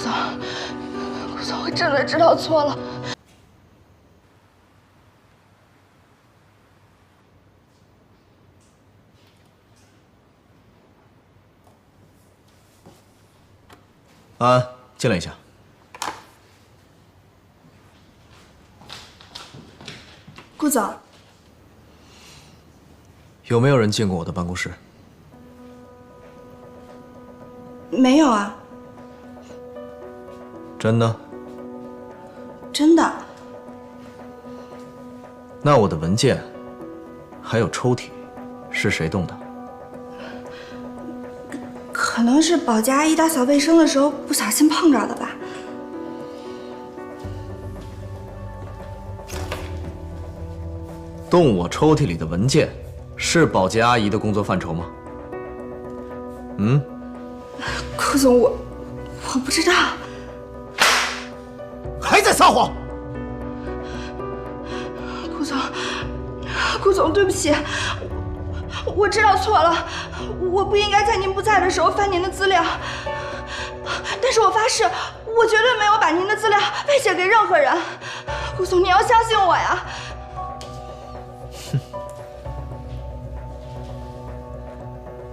顾总，我真的知道错了。安安，进来一下。顾总，有没有人进过我的办公室？没有啊。真的？真的。那我的文件，还有抽屉，是谁动的？可能是保洁阿姨打扫卫生的时候不小心碰着的吧。动我抽屉里的文件，是保洁阿姨的工作范畴吗？顾总，我不知道。还在撒谎！顾总，对不起，我知道错了，我不应该在您不在的时候翻您的资料。但是我发誓，我绝对没有把您的资料外泄给任何人。顾总，你要相信我呀！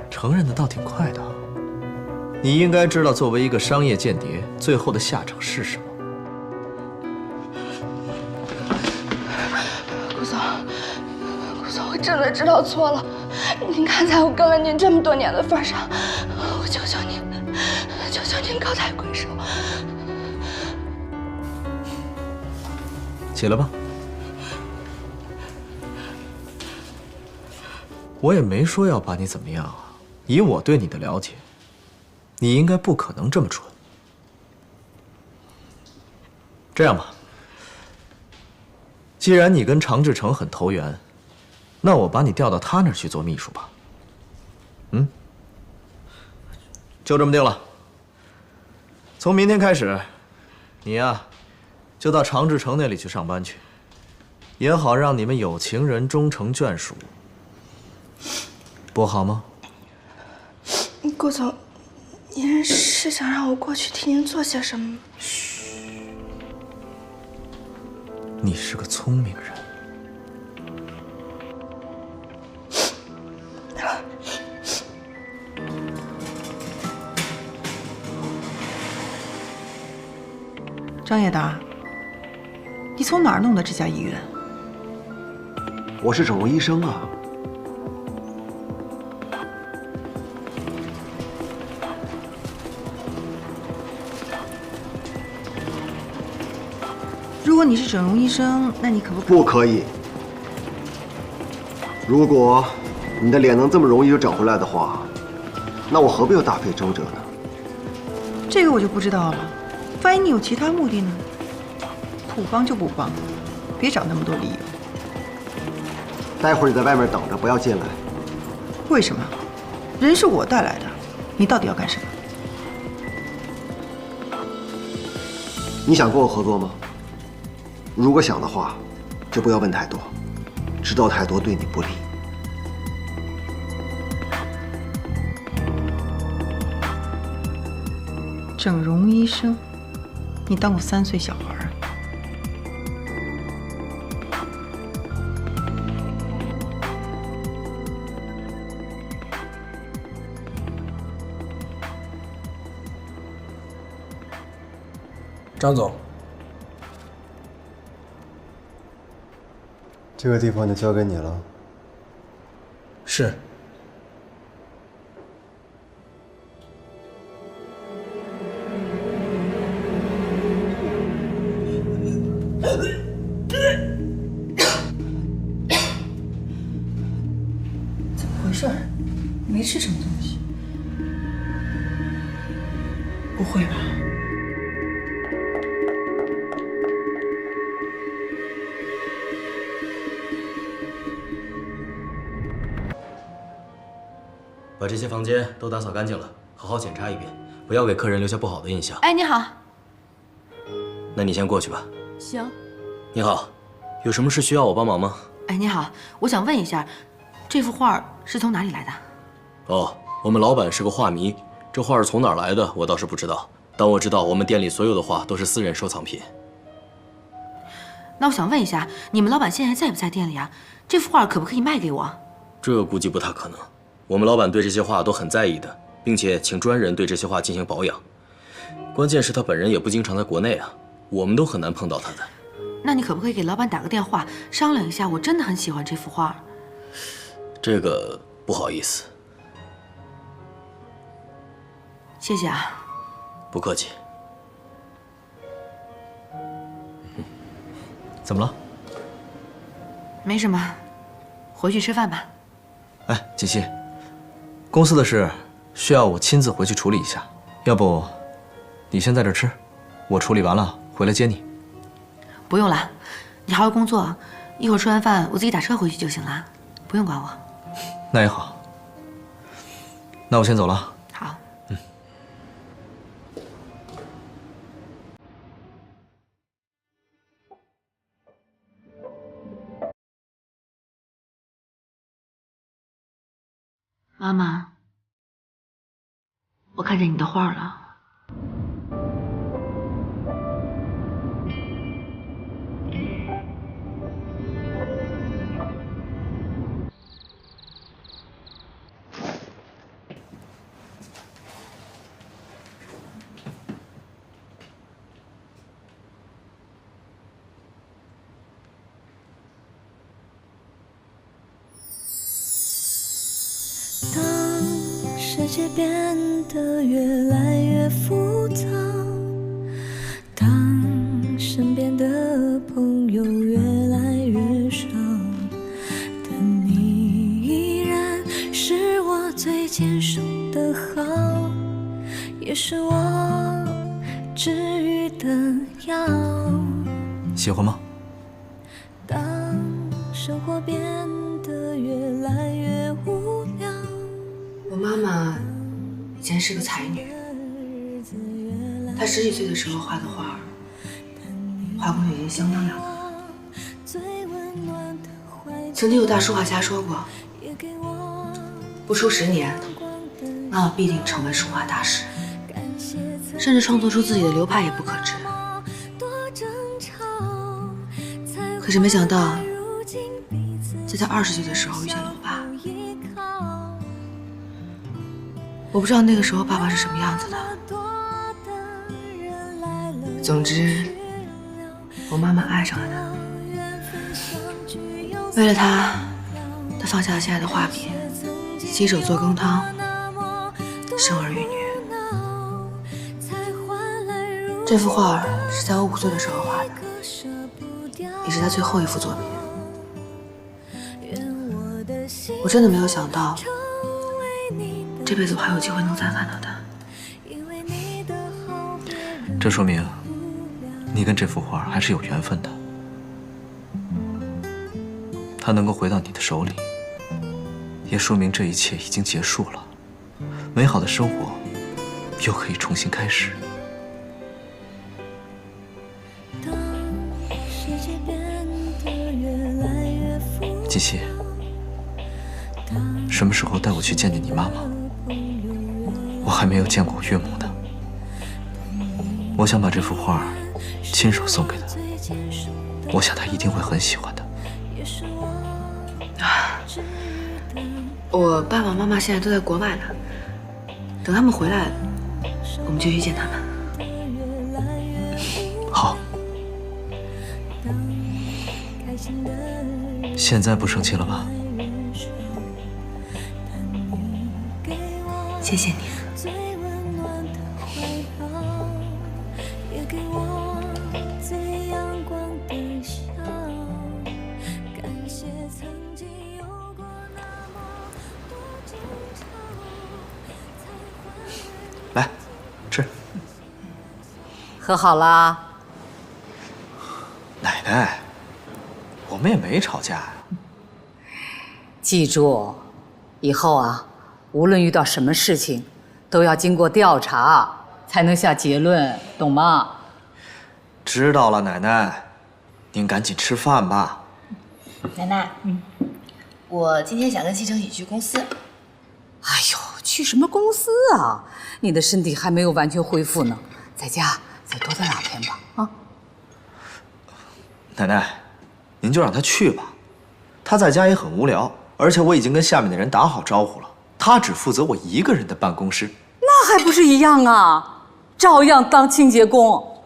承认的倒挺快的。你应该知道，作为一个商业间谍，最后的下场是什么。顾总，我真的知道错了。您看在我跟了您这么多年的份上，我求求您高抬贵手。起来吧。我也没说要把你怎么样啊。以我对你的了解，你应该不可能这么蠢。这样吧，既然你跟常志成很投缘，那我把你调到他那儿去做秘书吧。就这么定了。从明天开始，你呀，就到常志成那里去上班去，也好让你们有情人终成眷属，不好吗？顾总，您是想让我过去替您做些什么吗？嘘，你是个聪明人。张叶达，你从哪儿弄的这家医院？我是整容医生啊。如果你是整容医生，那你可不可以？不可以。如果你的脸能这么容易就整回来的话，那我何必要大费周折呢？这个我就不知道了。万一你有其他目的呢？不帮就不帮，别找那么多理由。待会儿你在外面等着，不要进来。为什么？人是我带来的，你到底要干什么？你想跟我合作吗？如果想的话，就不要问太多，知道太多对你不利。整容医生，你当过3岁小孩啊？张总，这个地方就交给你了。是。怎么回事？没吃什么东西？不会吧？把这些房间都打扫干净了，好好检查一遍，不要给客人留下不好的印象。哎，你好。那你先过去吧。行。你好，有什么事需要我帮忙吗？哎，你好，我想问一下，这幅画是从哪里来的？哦，我们老板是个画迷，这画是从哪儿来的，我倒是不知道。当我知道我们店里所有的画都是私人收藏品。那我想问一下，你们老板现在还在不在店里啊？这幅画可不可以卖给我？这估计不太可能。我们老板对这些画都很在意的，并且请专人对这些画进行保养。关键是他本人也不经常在国内啊，我们都很难碰到他的。那你可不可以给老板打个电话，商量一下？我真的很喜欢这幅画。这个不好意思。谢谢啊。不客气。怎么了？没什么，回去吃饭吧。哎，锦溪，公司的事需要我亲自回去处理一下，要不你先在这吃，我处理完了回来接你。不用了，你好好工作，一会儿吃完饭我自己打车回去就行了，不用管我。那也好，那我先走了。好。妈妈，我看见你的画了。世界变得越来越复杂，当身边的朋友越来越少，但你依然是我最坚守的好，也是我治愈的药。喜欢吗？当生活变得越来越无聊，我妈妈以前是个才女，她10几岁的时候画的画，画工已经相当了得。曾经有大书画家说过，不出10年，妈妈必定成为书画大师，甚至创作出自己的流派也不可知。可是没想到，在她20岁的时候遇见了我爸。我不知道那个时候爸爸是什么样子的。总之，我妈妈爱上了他。为了他，她放下了现在的画笔，洗手做羹汤，生儿育女。这幅画是在我5岁的时候画的，也是他最后一幅作品。我真的没有想到，这辈子我还有机会能再看到他。这说明你跟这幅画还是有缘分的。它能够回到你的手里，也说明这一切已经结束了，美好的生活又可以重新开始。锦溪，什么时候带我去见见你妈妈？我还没有见过我岳母呢。我想把这幅画亲手送给她，我想她一定会很喜欢的。我爸爸妈妈现在都在国外呢，等他们回来，我们就去见他们。好。现在不生气了吧？谢谢你。来，吃。喝好啦。奶奶，我们也没吵架呀。记住，以后啊，无论遇到什么事情，都要经过调查才能下结论，懂吗？知道了，奶奶，您赶紧吃饭吧。奶奶，我今天想跟西城一起去公司。哎呦，去什么公司啊？你的身体还没有完全恢复呢，在家再多待2天吧。啊，奶奶，您就让他去吧，他在家也很无聊，而且我已经跟下面的人打好招呼了，他只负责我一个人的办公室。那还不是一样啊，照样当清洁工。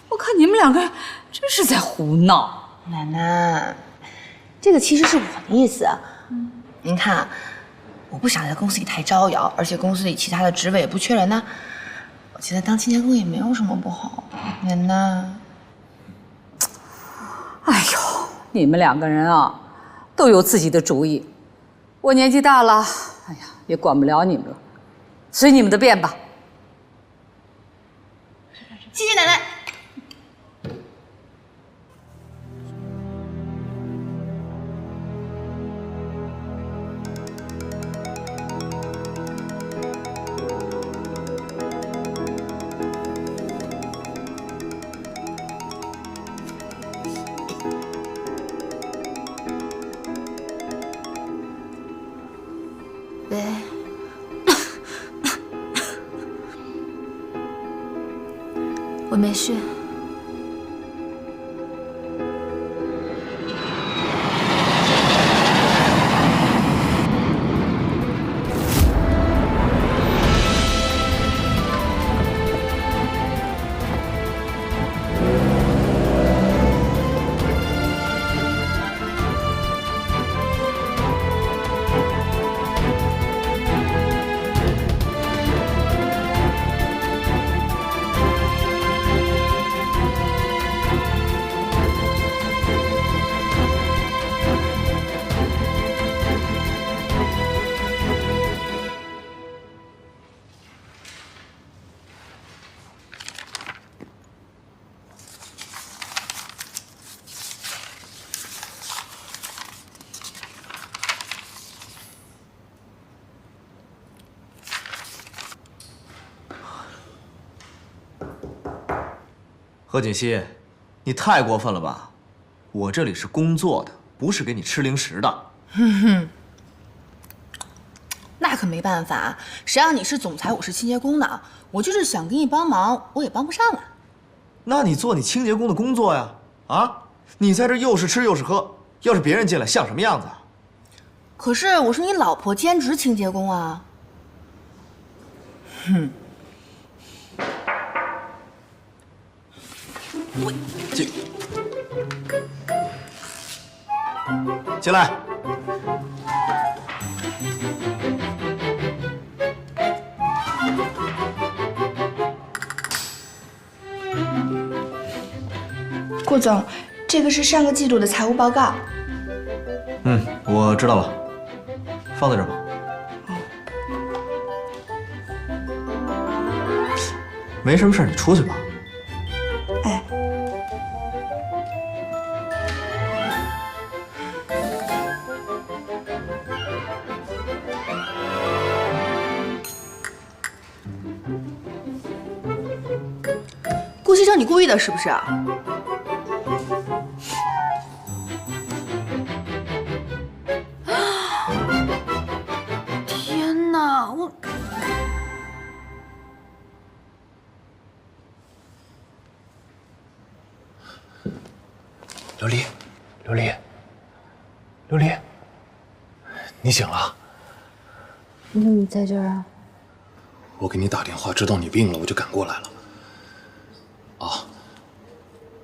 我看你们2个真是在胡闹。奶奶，这个其实是我的意思。您看，我不想在公司里太招摇，而且公司里其他的职位也不缺人呢。我觉得当清洁工也没有什么不好。奶奶，哎呦，你们2个人啊，都有自己的主意。我年纪大了，哎呀，也管不了你们了，随你们的便吧。谢谢奶奶。喂，我没事。何锦溪，你太过分了吧？我这里是工作的，不是给你吃零食的。那可没办法，谁让你是总裁，我是清洁工呢？我就是想给你帮忙，我也帮不上啊。那你做你清洁工的工作呀！啊，你在这又是吃又是喝，要是别人进来像什么样子啊？可是我是你老婆，兼职清洁工啊。进来。顾总，这个是上个季度的财务报告。我知道了，放在这儿吧。没什么事，你出去吧。哎，顾西城，你故意的是不是？天哪，我。琉璃，琉璃，琉璃，你醒了？你怎么在这儿啊？我给你打电话，知道你病了，我就赶过来了。啊，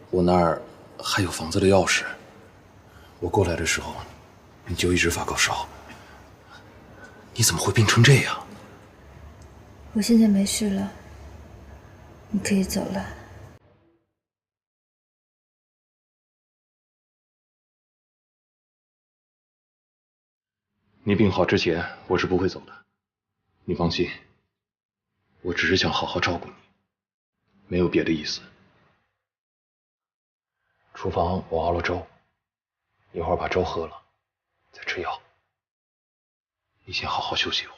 我那儿还有房子的钥匙。我过来的时候，你就一直发高烧。你怎么会病成这样？我现在没事了，你可以走了。你病好之前，我是不会走的。你放心，我只是想好好照顾你，没有别的意思。厨房我熬了粥，一会儿把粥喝了，再吃药。你先好好休息一会儿。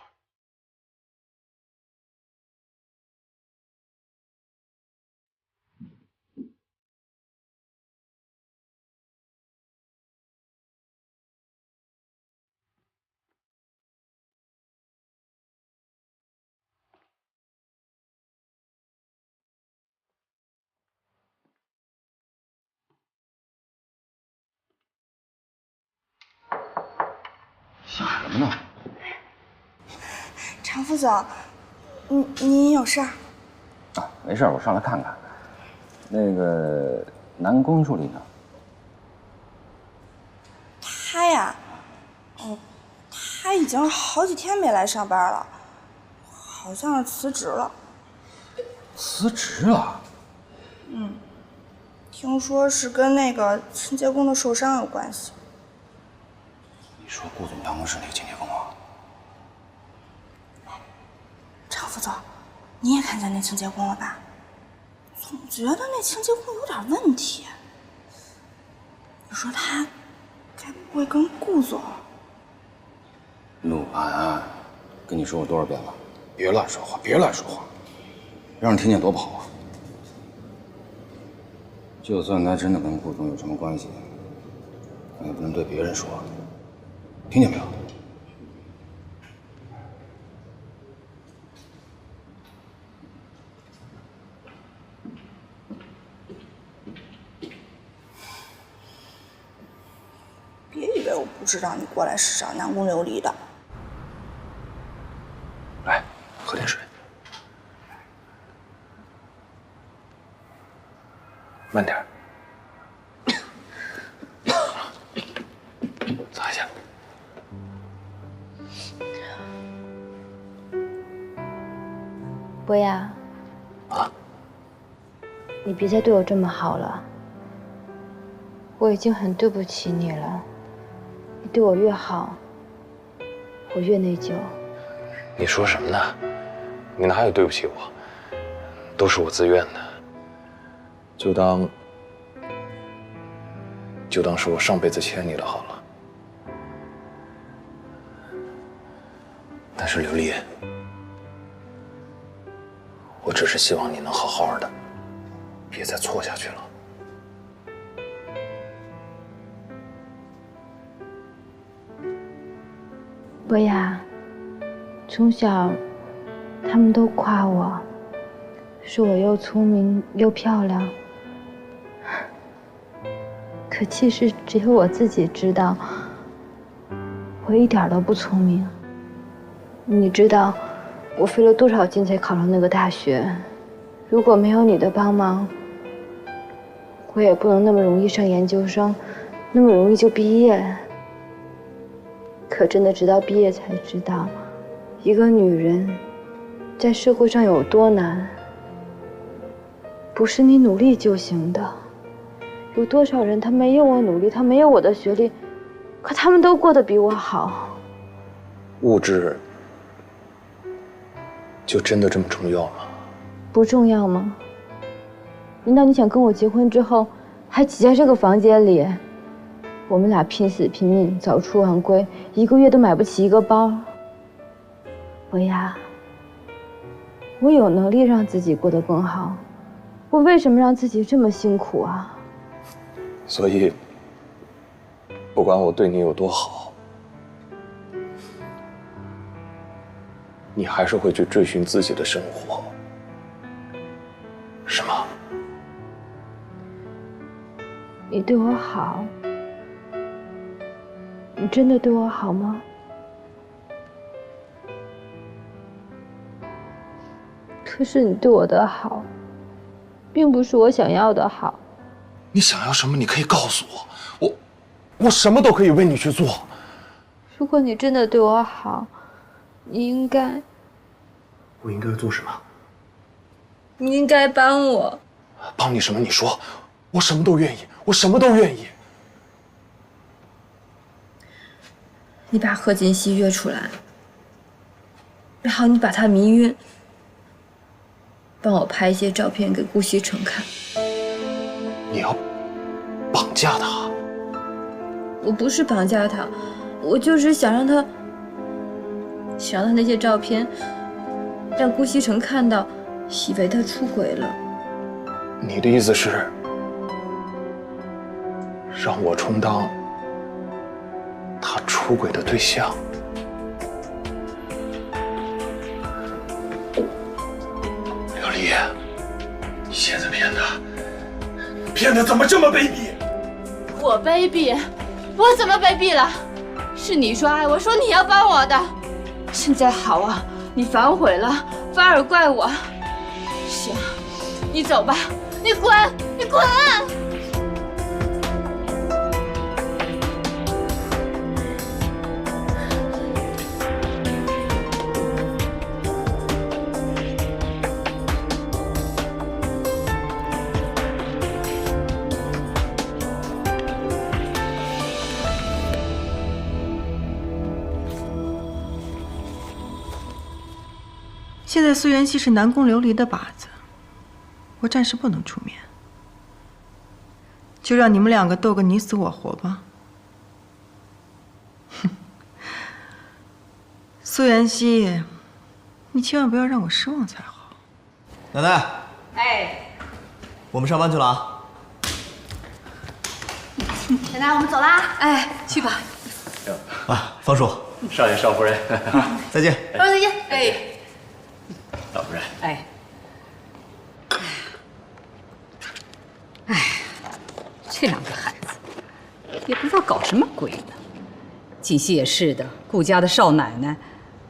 么呢？常副总，您有事儿？啊，没事，我上来看看。那个男公助理呢？他呀，他已经好几天没来上班了，好像是辞职了。辞职了？听说是跟那个清洁工的受伤有关系。你说顾总办公室那个清洁工啊？常副总，你也看见那清洁工了吧？总觉得那清洁工有点问题。你说他该不会跟顾总？陆安，跟你说过多少遍了，别乱说话，别乱说话，让人听见多不好啊！就算他真的跟顾总有什么关系，那也不能对别人说，听见没有？别以为我不知道你过来是找南宫琉璃的。来，喝点水。慢点儿，擦一下。博雅，啊，你别再对我这么好了，我已经很对不起你了。你对我越好，我越内疚。你说什么呢？你哪有对不起我？都是我自愿的。就当是我上辈子欠你的好了。但是琉璃，我只是希望你能好好的，别再错下去了。博雅，从小他们都夸我，说我又聪明又漂亮。可其实只有我自己知道，我一点都不聪明。你知道我费了多少劲才考上那个大学？如果没有你的帮忙，我也不能那么容易上研究生，那么容易就毕业。可真的直到毕业才知道，一个女人在社会上有多难，不是你努力就行的。有多少人他没有我努力，他没有我的学历，可他们都过得比我好。物质就真的这么重要吗？不重要吗？难道你想跟我结婚之后还挤在这个房间里，我们俩拼死拼命早出晚归，一个月都买不起一个包？博雅，我有能力让自己过得更好，我为什么让自己这么辛苦啊？所以，不管我对你有多好，你还是会去追寻自己的生活，是吗？你对我好，你真的对我好吗？可是你对我的好，并不是我想要的好。你想要什么？你可以告诉我，我什么都可以为你去做。如果你真的对我好，你应该……我应该做什么？你应该帮我。帮你什么？你说，我什么都愿意，我什么都愿意。你把贺锦熙约出来，然后你把他迷晕，帮我拍一些照片给顾西城看。你要绑架他？我不是绑架他，我就是想让他那些照片让顾西城看到，以为他出轨了。你的意思是让我充当他出轨的对象？琉璃，你现在骗得怎么这么卑鄙？我卑鄙？我怎么卑鄙了？是你说爱我，说你要帮我的。现在好啊，你反悔了，反而怪我。行，你走吧，你滚，你滚！现在苏元熙是南宫琉璃的靶子，我暂时不能出面，就让你们两个斗个你死我活吧。哼，苏元熙，你千万不要让我失望才好。奶奶，哎，我们上班去了啊。奶奶，我们走啦。哎，去吧。啊，方叔，少爷少夫人，再见。方再见。哎，老夫人，哎，这两个孩子也不知道搞什么鬼呢。锦溪也是的，顾家的少奶奶，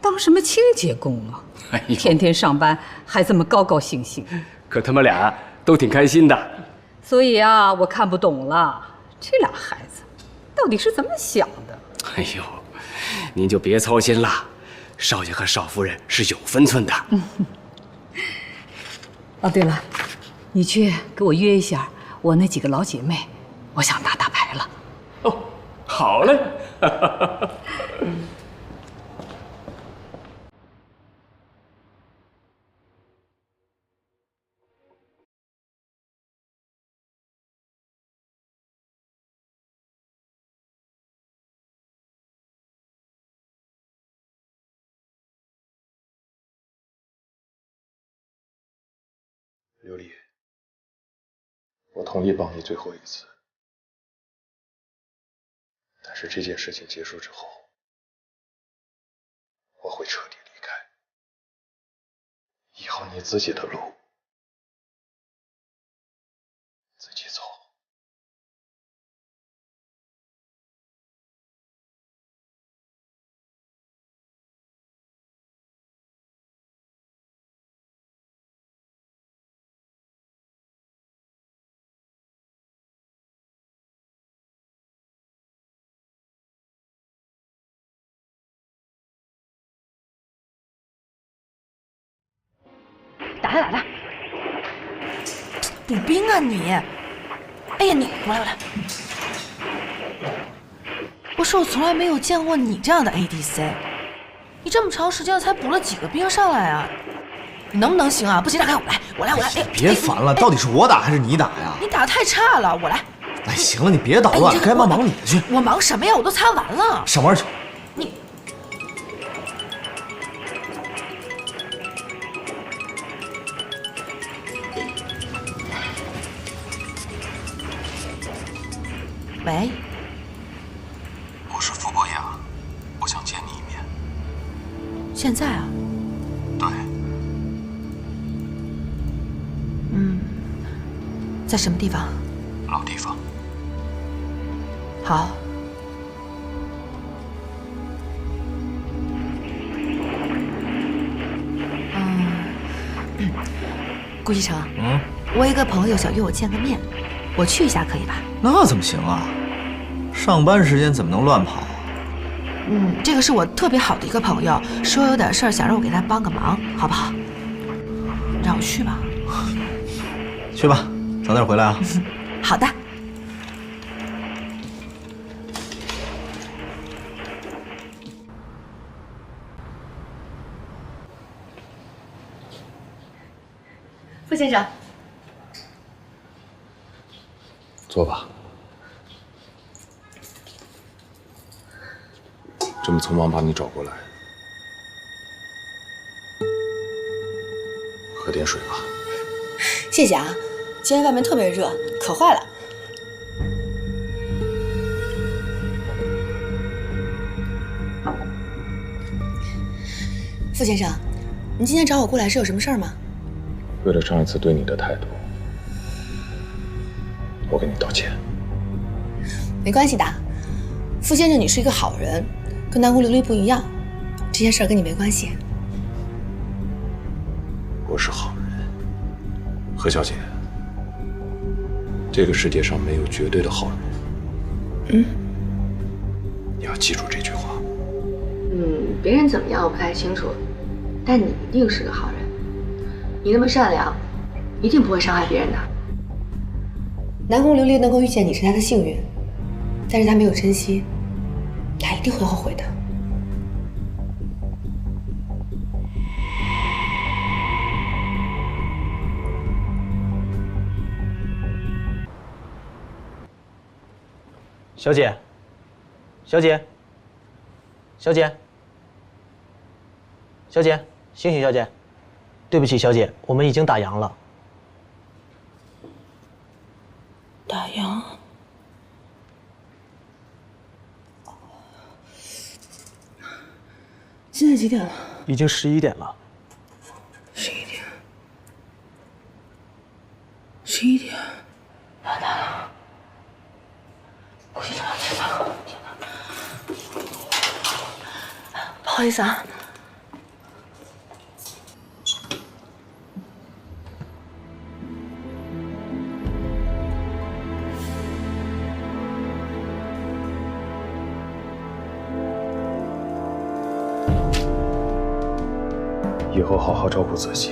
当什么清洁工啊？哎呦，天天上班还这么高高兴兴。可他们俩都挺开心的。所以啊，我看不懂了，这俩孩子到底是怎么想的？哎呦，您就别操心了，少爷和少夫人是有分寸的。哦，对了，你去给我约一下我那几个老姐妹，我想打打牌了。哦，好嘞。琉璃，我同意帮你最后一次，但是这件事情结束之后，我会彻底离开，以后你自己的路自己走。打他打他！补兵啊你！哎呀你，过来过来！我说我从来没有见过你这样的 ADC， 你这么长时间了才补了几个兵上来啊？你能不能行啊？不行让开我来！哎，别烦了，到底是我打还是你打呀？你打得太差了，我来。哎，行了，你别捣乱了，该忙忙你的去。我忙什么呀？我都擦完了。上班去。你。喂，我是傅博雅，我想见你一面。现在啊？对。在什么地方？老地方。好。顾一成，我一个朋友想约我见个面，我去一下可以吧？那怎么行啊？上班时间怎么能乱跑？这个是我特别好的一个朋友，说有点事儿想让我给他帮个忙，好不好？让我去吧。去吧，早点回来啊。好的。傅先生，坐吧。这么匆忙把你找过来，喝点水吧。谢谢啊，今天外面特别热，渴坏了。傅先生，您今天找我过来是有什么事儿吗？为了上一次对你的态度，我给你道歉。没关系的，傅先生，你是一个好人，跟南宫琉璃不一样，这件事跟你没关系。我是好人，何小姐。这个世界上没有绝对的好人。你要记住这句话。别人怎么样我不太清楚，但你一定是个好人。你那么善良，一定不会伤害别人的。南宫琉璃能够遇见你是他的幸运，但是他没有珍惜，他一定会后悔的。小姐，小姐，小姐，小姐，醒醒，小姐！对不起，小姐，我们已经打烊了。打烊？现在几点了？已经11点了。11点。11点。完蛋了！我去找去吧。天哪！不好意思啊。以后好好照顾自己。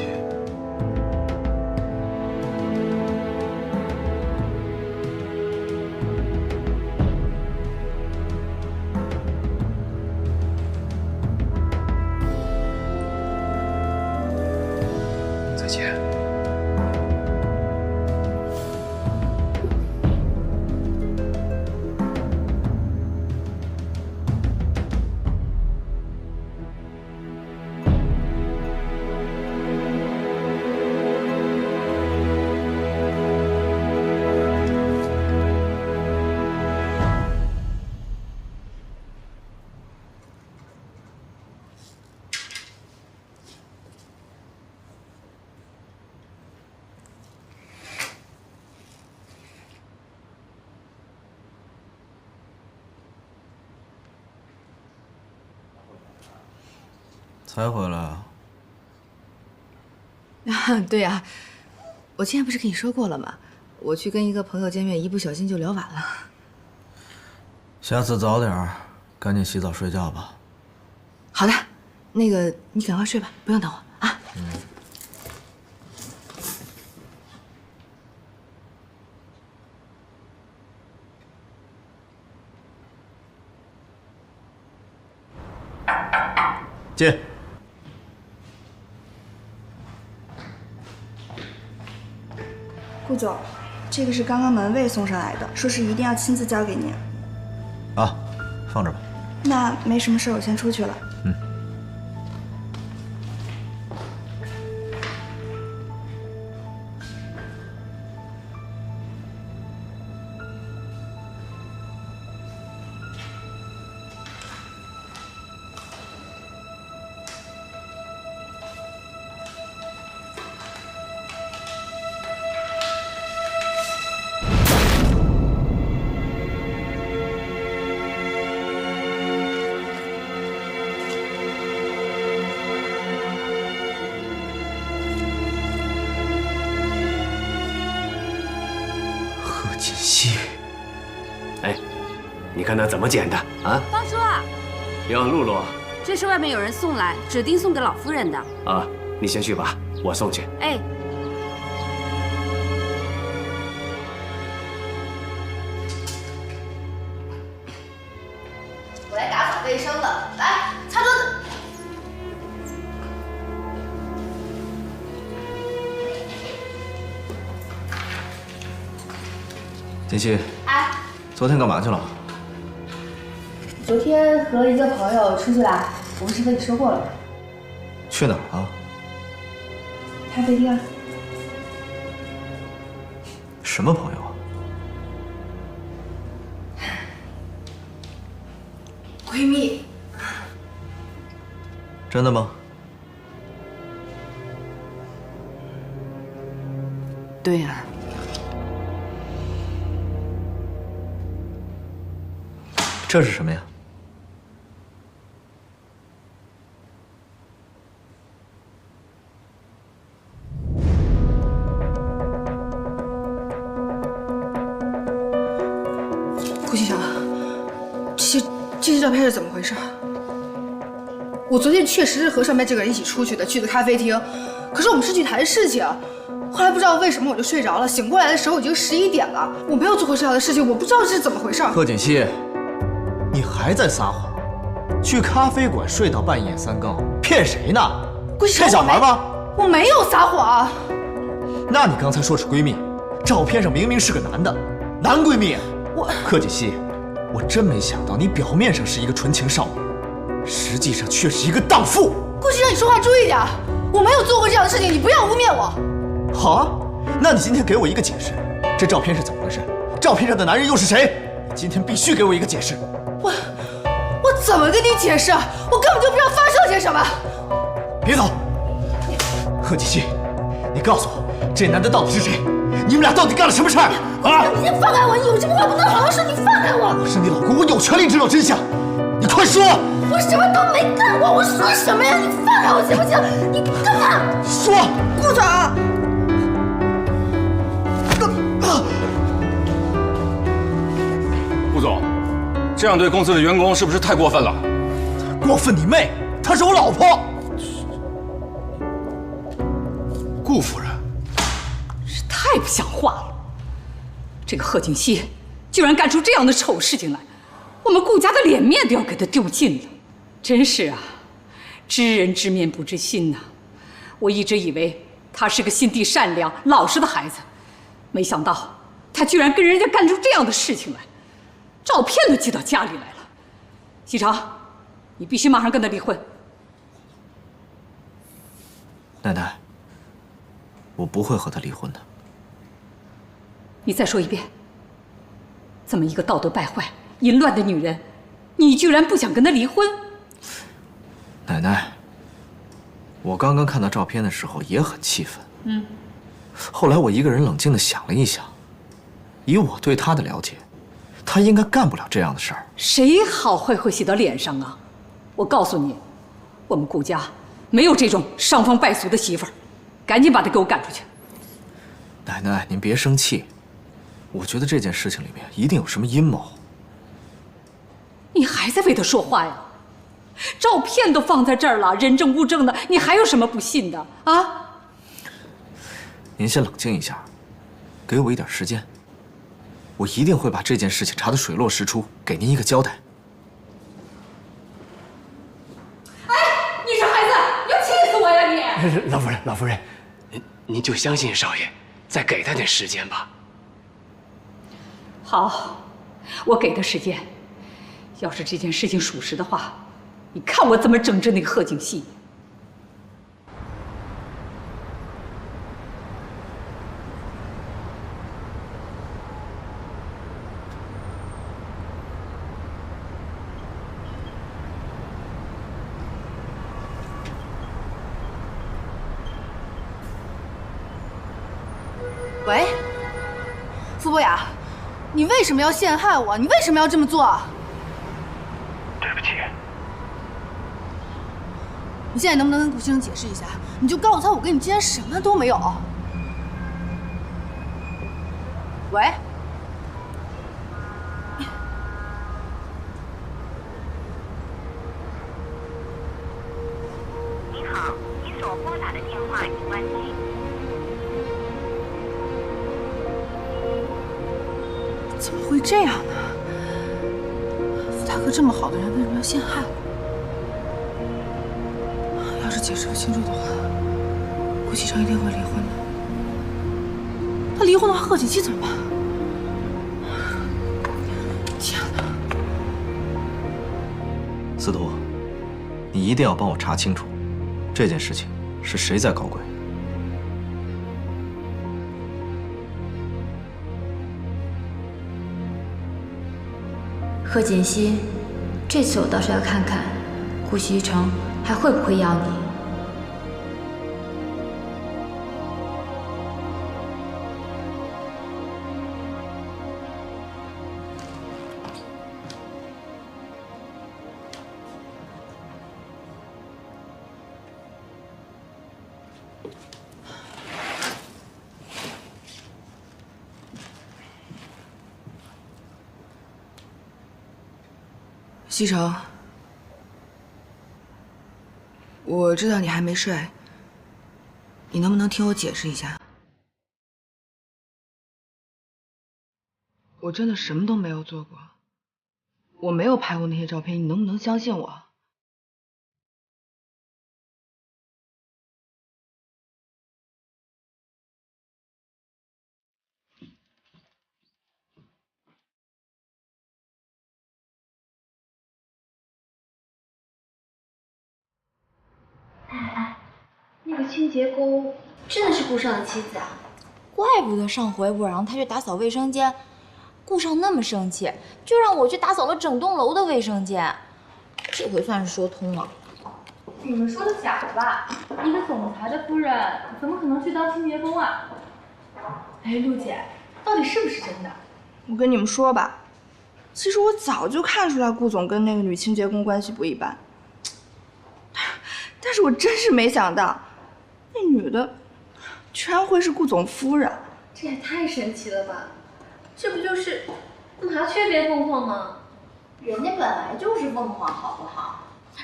再见。才回来啊？对呀，我之前不是跟你说过了吗？我去跟一个朋友见面，一不小心就聊晚了。下次早点儿，赶紧洗澡睡觉吧。好的，那个你赶快睡吧，不用等我啊。进。顾总，这个是刚刚门卫送上来的，说是一定要亲自交给您。啊，放这吧。那没什么事，我先出去了。锦溪，哎，你看他怎么捡的啊？方叔，哟，露露，这是外面有人送来，指定送给老夫人的。啊，你先去吧，我送去。哎，我来打扫卫生了，来擦桌子。锦溪，哎，昨天干嘛去了？昨天和一个朋友出去啦，我不是跟你说过了吗？去哪儿啊？咖啡厅。什么朋友啊？闺蜜。真的吗？对呀。这是什么呀？这些照片是怎么回事？我昨天确实是和上面这个人一起出去的，去的咖啡厅。可是我们是去谈事情，后来不知道为什么我就睡着了，醒过来的时候已经11点了。我没有做过这样的事情，我不知道这是怎么回事。贺锦熙，你还在撒谎？去咖啡馆睡到半夜3更，骗谁呢？骗小孩吗？我没有撒谎。那你刚才说是闺蜜，照片上明明是个男的，男闺蜜。贺锦熙，我真没想到你表面上是一个纯情少女，实际上却是一个荡妇。顾局长，你说话注意点，我没有做过这样的事情，你不要污蔑我。好啊，那你今天给我一个解释，这照片是怎么回事？照片上的男人又是谁？你今天必须给我一个解释。我怎么跟你解释？我根本就不知道发生了些什么。别走，贺锦熙，你告诉我，这男的到底是谁？你们俩到底干了什么事儿啊？你先放开我！你有什么话不能好好说？你放开我！我是你老公，我有权利知道真相。你快说！我什么都没干过，我说什么呀？你放开我行不行？你干嘛？说，顾长。顾总，这样对公司的员工是不是太过分了？过分你妹！她是我老婆。顾夫人，是太不像话了！这个贺锦熙居然干出这样的丑事情来，我们顾家的脸面都要给他丢尽了。真是啊，知人知面不知心呐！我一直以为他是个心地善良、老实的孩子，没想到他居然跟人家干出这样的事情来，照片都寄到家里来了。西城，你必须马上跟他离婚。奶奶，我不会和他离婚的。你再说一遍，这么一个道德败坏、淫乱的女人，你居然不想跟她离婚？奶奶，我刚刚看到照片的时候也很气愤。后来我一个人冷静地想了一想，以我对他的了解，他应该干不了这样的事儿。谁好坏会写到脸上啊？我告诉你，我们顾家没有这种伤风败俗的媳妇儿，赶紧把她给我赶出去。奶奶，您别生气，我觉得这件事情里面一定有什么阴谋。你还在为他说话呀？照片都放在这儿了，人证物证的，你还有什么不信的啊？您先冷静一下，给我一点时间，我一定会把这件事情查得水落石出，给您一个交代。哎，你是孩子，你要气死我呀你！老夫人，您就相信少爷，再给他点时间吧。好，我给他时间。要是这件事情属实的话，你看我怎么整治那个贺锦熙。喂，傅博雅，你为什么要陷害我？你为什么要这么做？对不起。你现在能不能跟顾先生解释一下？你就告诉他，我跟你之间什么都没有。喂。您好，您所拨打的电话已关机。怎么会这样呢？傅大哥这么好的人，为什么要陷害我？要是解释不清楚的话，顾启成一定会离婚的。他离婚的话，贺锦熙怎么办？天哪！司徒，你一定要帮我查清楚，这件事情是谁在搞鬼。贺锦熙，这次我倒是要看看顾西城还会不会要你。西城，我知道你还没睡，你能不能听我解释一下？我真的什么都没有做过，我没有拍过那些照片，你能不能相信我？那个清洁工真的是顾少的妻子啊？怪不得上回我让他去打扫卫生间，顾少那么生气，就让我去打扫了整栋楼的卫生间。这回算是说通了。你们说的假的吧？一个总裁的夫人怎么可能去当清洁工啊？哎，陆姐，到底是不是真的？我跟你们说吧，其实我早就看出来顾总跟那个女清洁工关系不一般，但是我真是没想到，那女的居然会是顾总夫人。这也太神奇了吧！这不就是麻雀变凤凰吗？人家本来就是凤凰，好不好？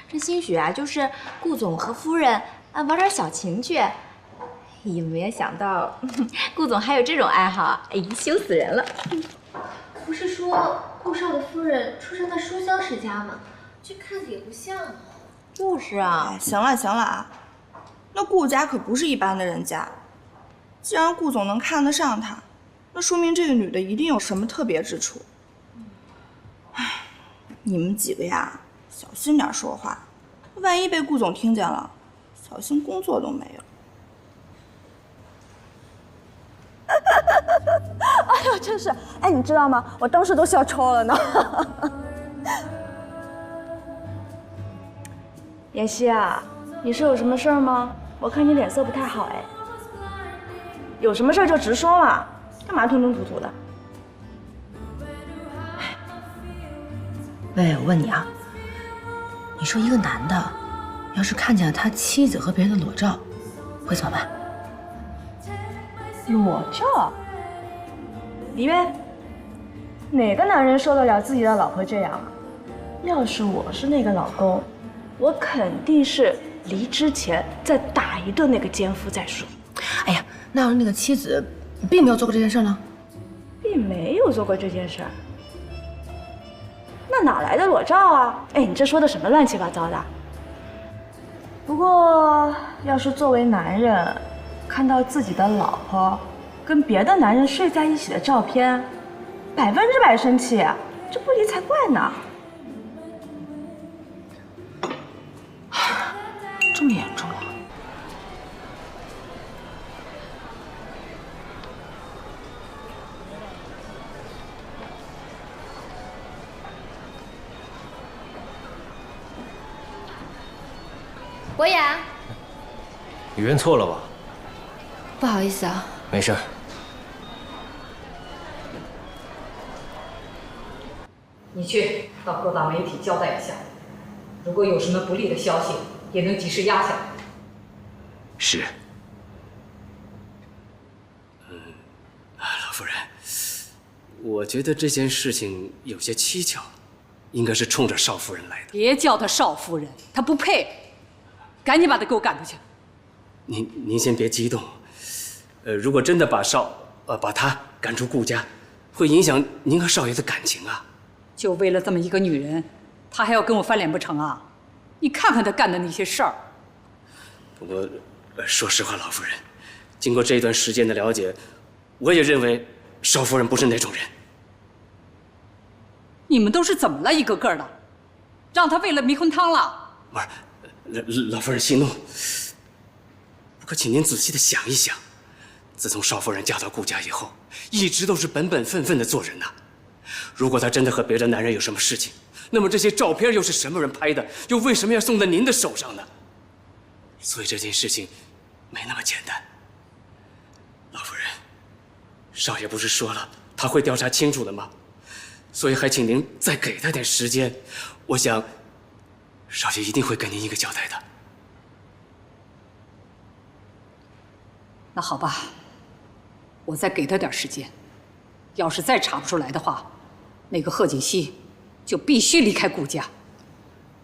这兴许啊，就是顾总和夫人玩点小情趣。也没想到顾总还有这种爱好，哎，羞死人了。不是说顾少的夫人出生在书香世家吗？这看着也不像啊。就是啊。哎，行了行了啊，那顾家可不是一般的人家。既然顾总能看得上她，那说明这个女的一定有什么特别之处。唉，你们几个呀，小心点说话，万一被顾总听见了，小心工作都没有。哎呦，真是！哎，你知道吗？我当时都笑抽了呢。妍希啊，你是有什么事儿吗？我看你脸色不太好哎。有什么事儿就直说嘛，干嘛吞吞吐吐的？喂，我问你啊，你说一个男的，要是看见了他妻子和别人的裸照，会怎么办？裸照？李渊，哪个男人受得了自己的老婆这样啊？要是我是那个老公，我肯定是离之前再打一顿那个奸夫再说。哎呀，那要是那个妻子并没有做过这件事呢？并没有做过这件事，那哪来的裸照啊？哎，你这说的什么乱七八糟的？不过，要是作为男人，看到自己的老婆跟别的男人睡在一起的照片，100%生气，这不离才怪呢。这么严重啊？博雅，你认错了吧？不好意思啊。没事。你去到各大媒体交代一下，如果有什么不利的消息，也能及时压下来。是。老夫人，我觉得这件事情有些蹊跷，应该是冲着邵夫人来的。别叫她邵夫人，她不配。赶紧把她给我赶出去。您先别激动。如果真的把她赶出顾家，会影响您和少爷的感情啊。就为了这么一个女人，她还要跟我翻脸不成啊？你看看她干的那些事儿。不过，说实话，老夫人，经过这一段时间的了解，我也认为邵夫人不是那种人。你们都是怎么了，一个个的？让她为了迷魂汤了？不是。老夫人息怒，不过请您仔细的想一想，自从邵夫人嫁到顾家以后，一直都是本本分分的做人呐。如果她真的和别的男人有什么事情，那么这些照片又是什么人拍的？又为什么要送在您的手上呢？所以这件事情没那么简单。老夫人，少爷不是说了他会调查清楚的吗？所以还请您再给他点时间，我想。少爷一定会给您一个交代的。那好吧，我再给他点时间。要是再查不出来的话，那个贺锦熙就必须离开顾家。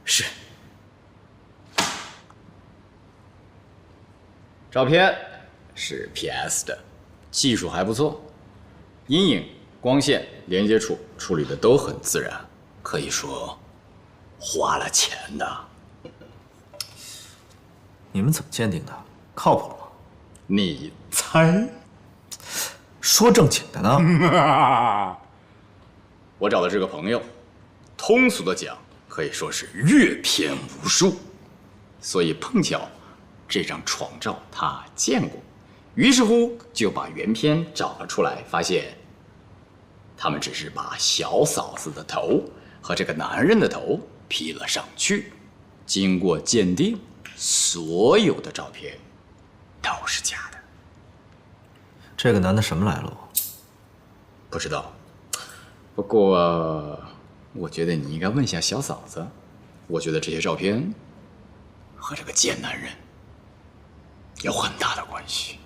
是。照片是 PS 的，技术还不错，阴影、光线、连接处处理的都很自然，可以说花了钱的。你们怎么鉴定的？靠谱吗？你猜？说正经的呢。我找的这个朋友，通俗的讲，可以说是阅片无数，所以碰巧这张床照他见过，于是乎就把原片找了出来，发现他们只是把小嫂子的头和这个男人的头 P 了上去，经过鉴定，所有的照片都是假的。这个男的什么来路？不知道，不过我觉得你应该问一下小嫂子。我觉得这些照片和这个贱男人有很大的关系。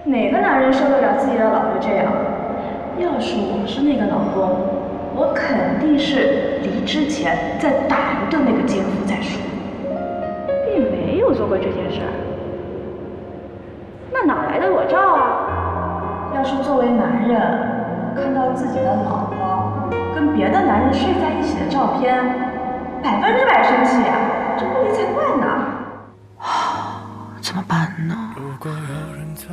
哪个男人受得了自己的老婆这样？要是我是那个老公，我肯定是离之前再打一顿那个奸夫再说，并没有做过这件事儿。那哪来的裸照啊？要是作为男人看到自己的老婆跟别的男人睡在一起的照片，100%生气啊！这不理才怪呢。怎么办呢？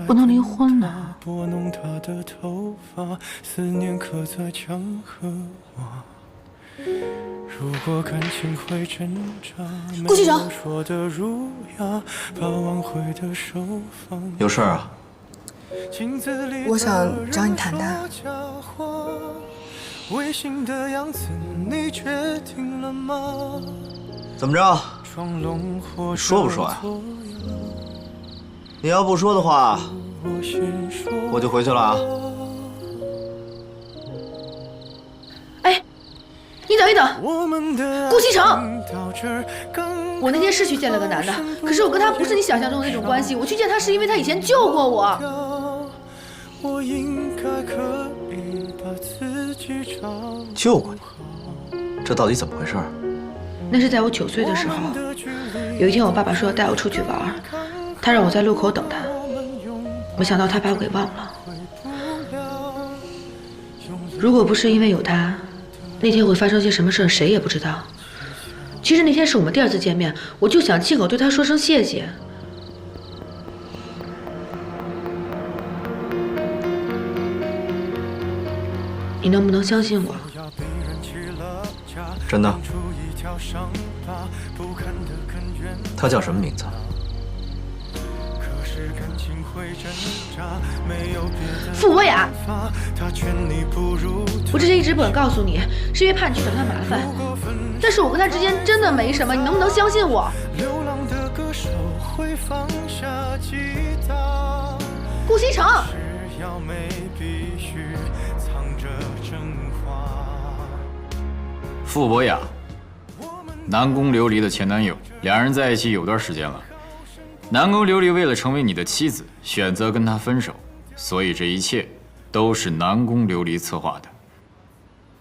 不能离婚呢。拨弄她的头发，思念刻在墙和瓦。如果感情会挣扎，顾西城，说的儒雅，把挽回的手放。有事啊？我想找你谈谈。违心的样子，你决定了吗？怎么着？你说不说呀？你要不说的话，我就回去了啊。哎，你等一等，顾西城，我那天是去见了个男的，可是我跟他不是你想象中的那种关系。我去见他是因为他以前救过我。救过你？这到底怎么回事？那是在我9岁的时候，有一天我爸爸说要带我出去玩，他让我在路口等他，没想到他把我给忘了。如果不是因为有他，那天会发生些什么事儿，谁也不知道。其实那天是我们第2次见面，我就想亲口对他说声谢谢。你能不能相信我？真的。他叫什么名字？傅博雅。我之前一直不敢告诉你，是因为怕你去找他麻烦。但是我跟他之间真的没什么，你能不能相信我？顾西城。傅博雅，南宫琉璃的前男友，两人在一起有段时间了。南宫琉璃为了成为你的妻子，选择跟他分手，所以这一切都是南宫琉璃策划的，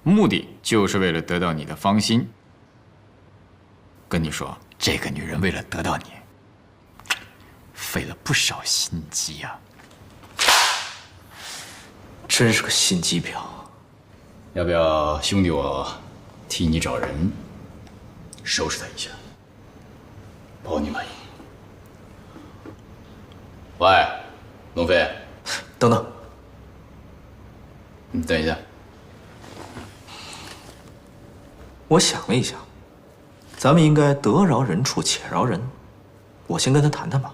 目的就是为了得到你的芳心。跟你说，这个女人为了得到你，费了不少心机呀。真是个心机婊。要不要兄弟我替你找人收拾他一下，保你满意。喂，龙飞，等等，你等一下。我想了一下，咱们应该得饶人处且饶人，我先跟他谈谈吧。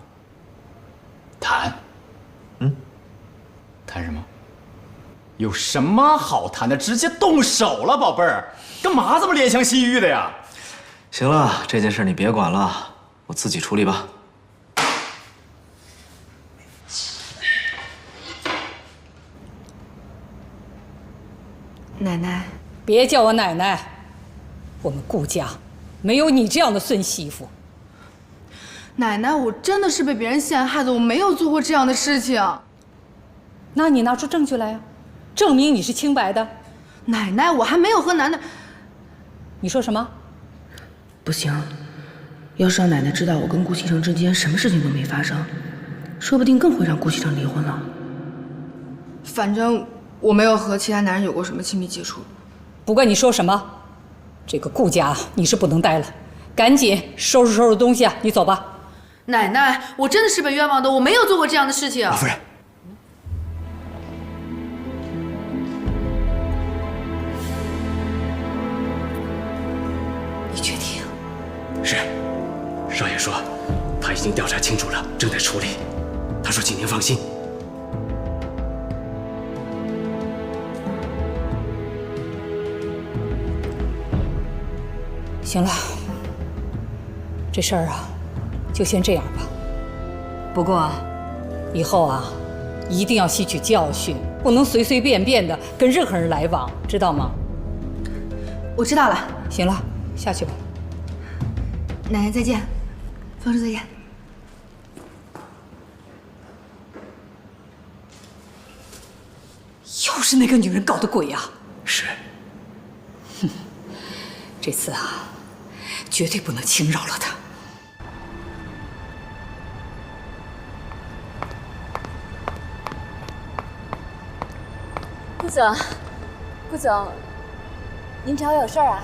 谈？谈什么？有什么好谈的？直接动手了，宝贝儿，干嘛这么怜香惜玉的呀？行了，这件事你别管了，我自己处理吧。奶奶，别叫我奶奶，我们顾家没有你这样的孙媳妇。奶奶，我真的是被别人陷害的，我没有做过这样的事情。那你拿出证据来呀，证明你是清白的。奶奶，我还没有和男的。你说什么？不行，要是让奶奶知道我跟顾西城之间什么事情都没发生，说不定更会让顾西城离婚了。反正我没有和其他男人有过什么亲密接触。不管你说什么，这个顾家你是不能待了，赶紧收拾东西啊，你走吧。奶奶，我真的是被冤枉的，我没有做过这样的事情。老夫人，你确定？是，少爷说他已经调查清楚了，正在处理。他说请您放心。行了，这事儿啊，就先这样吧。不过，以后啊，一定要吸取教训，不能随随便便的跟任何人来往，知道吗？我知道了。行了，下去吧。奶奶再见，方叔再见。又是那个女人搞的鬼呀！是。哼，这次啊，绝对不能轻饶了她。顾总，顾总，您找我有事儿啊？